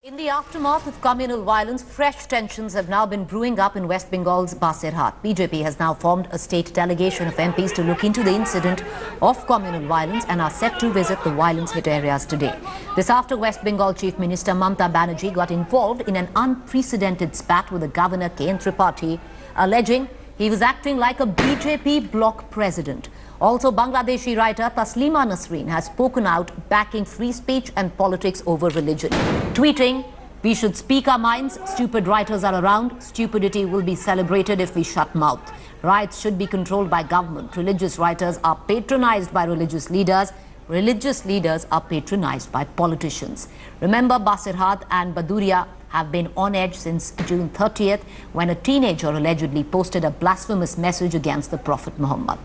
In the aftermath of communal violence, fresh tensions have now been brewing up in West Bengal's Basrihat. BJP has now formed a state delegation of MPs to look into the incident of communal violence and are set to visit the violence-hit areas today. This after West Bengal Chief Minister Mamta Banerjee got involved in an unprecedented spat with the Governor K.N. Tripathi, alleging he was acting like a BJP bloc president. Also, Bangladeshi writer Taslima Nasreen has spoken out backing free speech and politics over religion, tweeting, "We should speak our minds. Stupid writers are around. Stupidity will be celebrated if we shut mouth. Riots should be controlled by government. Religious writers are patronized by religious leaders. Religious leaders are patronized by politicians." Remember, Basrihat and Baduriya have been on edge since June 30th when a teenager allegedly posted a blasphemous message against the Prophet Muhammad.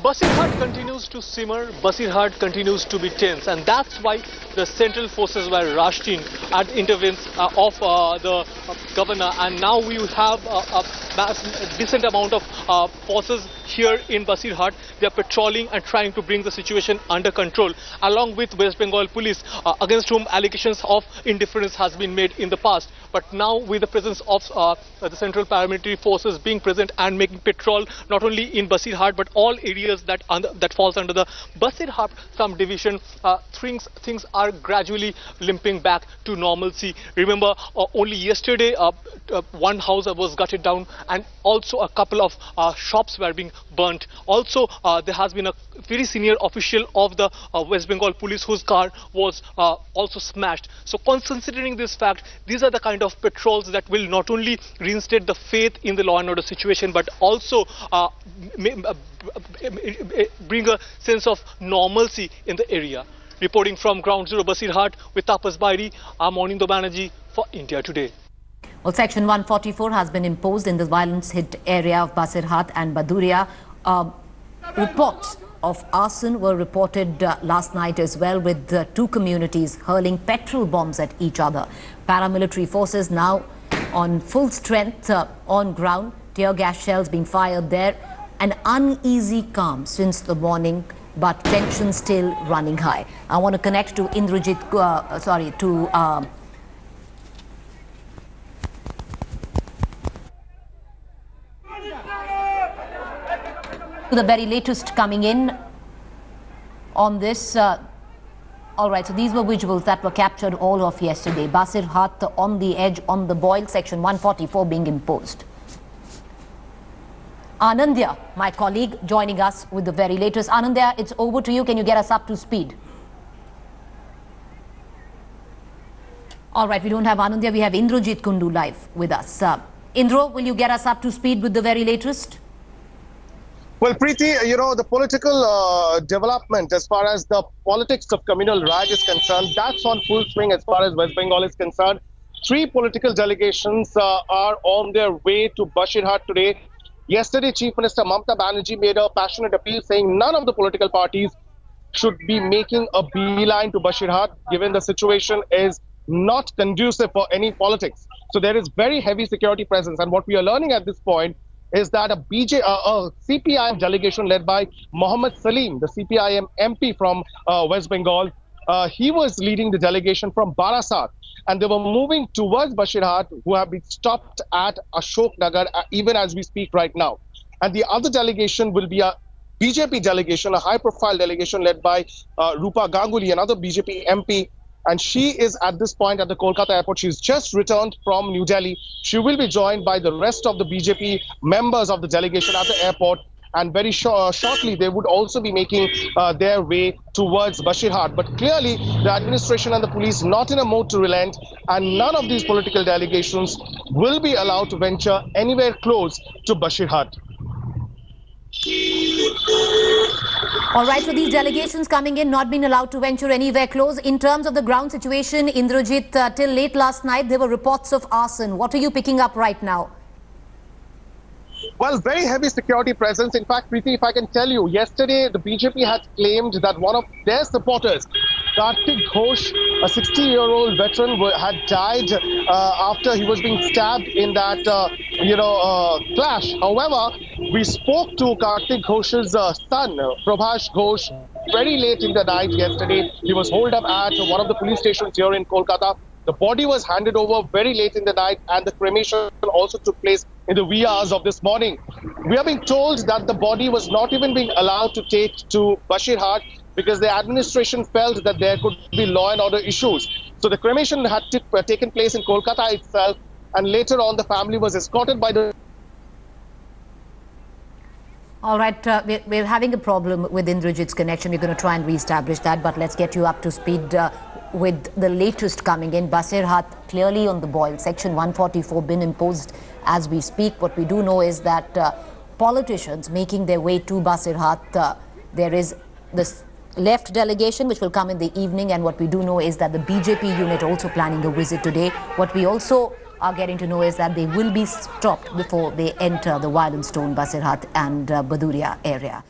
Basrihat continues to simmer, Basrihat continues to be tense, and that's why the central forces were rushed in at interventions of the governor, and now we have a decent amount of forces here in Basrihat. They are patrolling and trying to bring the situation under control, along with West Bengal police, against whom allegations of indifference has been made in the past. But now, with the presence of the central paramilitary forces being present and making patrol not only in Basrihat but all areas that falls under the Basrihat division, things are gradually limping back to normalcy. Remember, only yesterday one house was gutted down, and also a couple of shops were being burnt. Also, there has been a very senior official of the West Bengal police whose car was also smashed. So, considering this fact, these are the kind of patrols that will not only reinstate the faith in the law and order situation, but also bring a sense of normalcy in the area. Reporting from Ground Zero Basrihat with Tapas Bairi, I'm Anindo Banerjee for India Today. Well, Section 144 has been imposed in the violence-hit area of Basrihat and Baduriya. Reports of arson were reported last night as well, with two communities hurling petrol bombs at each other. Paramilitary forces now on full strength on ground, tear gas shells being fired there. An uneasy calm since the morning, but tension still running high. I want to connect to Indrajit, the very latest coming in on this. All right, so these were visuals that were captured all of yesterday. Basrihat on the edge, on the boil, Section 144 being imposed. Anandya, my colleague, joining us with the very latest. Anandya, it's over to you. Can you get us up to speed? All right, we don't have Anandya. We have Indrajit Kundu live with us. Indro, will you get us up to speed with the very latest? Well, Preeti, you know, the political development as far as the politics of communal riot is concerned, that's on full swing as far as West Bengal is concerned. Three political delegations are on their way to Basrihat today. Yesterday, Chief Minister Mamta Banerjee made a passionate appeal saying none of the political parties should be making a beeline to Basrihat, given the situation is not conducive for any politics. So there is very heavy security presence. And what we are learning at this point is that a CPIM delegation led by Mohammed Salim, the CPIM MP from West Bengal, he was leading the delegation from Barasat. And they were moving towards Basrihat, who have been stopped at Ashok Nagar, even as we speak right now. And the other delegation will be a BJP delegation, a high-profile delegation led by Rupa Ganguly, another BJP MP. And she is at this point at the Kolkata airport. She's just returned from New Delhi. She will be joined by the rest of the BJP members of the delegation at the airport. And very shortly, they would also be making their way towards Basrihat. But clearly, the administration and the police not in a mode to relent, and none of these political delegations will be allowed to venture anywhere close to Basrihat. All right, so these delegations coming in, not being allowed to venture anywhere close. In terms of the ground situation, Indrajit, till late last night, there were reports of arson. What are you picking up right now? Well, very heavy security presence. In fact, Preeti, if I can tell you, yesterday the BJP had claimed that one of their supporters, Kartik Ghosh, a 60-year-old veteran, had died after he was being stabbed in that, clash. However, we spoke to Kartik Ghosh's son, Prabhash Ghosh, very late in the night yesterday. He was holed up at one of the police stations here in Kolkata. The body was handed over very late in the night, and the cremation also took place in the wee hours of this morning. We are being told that the body was not even being allowed to take to Basrihat because the administration felt that there could be law and order issues. So the cremation had taken place in Kolkata itself, and later on the family was escorted by the... All right, we're having a problem with Indrajit's connection. We're going to try and re-establish that, but let's get you up to speed with the latest coming in. Basrihat clearly on the boil. Section 144 been imposed as we speak. What we do know is that politicians making their way to Basrihat, there is this left delegation which will come in the evening, and what we do know is that the BJP unit also planning a visit today. What we also are getting to know is that they will be stopped before they enter the violence-torn Basrihat and Baduriya area.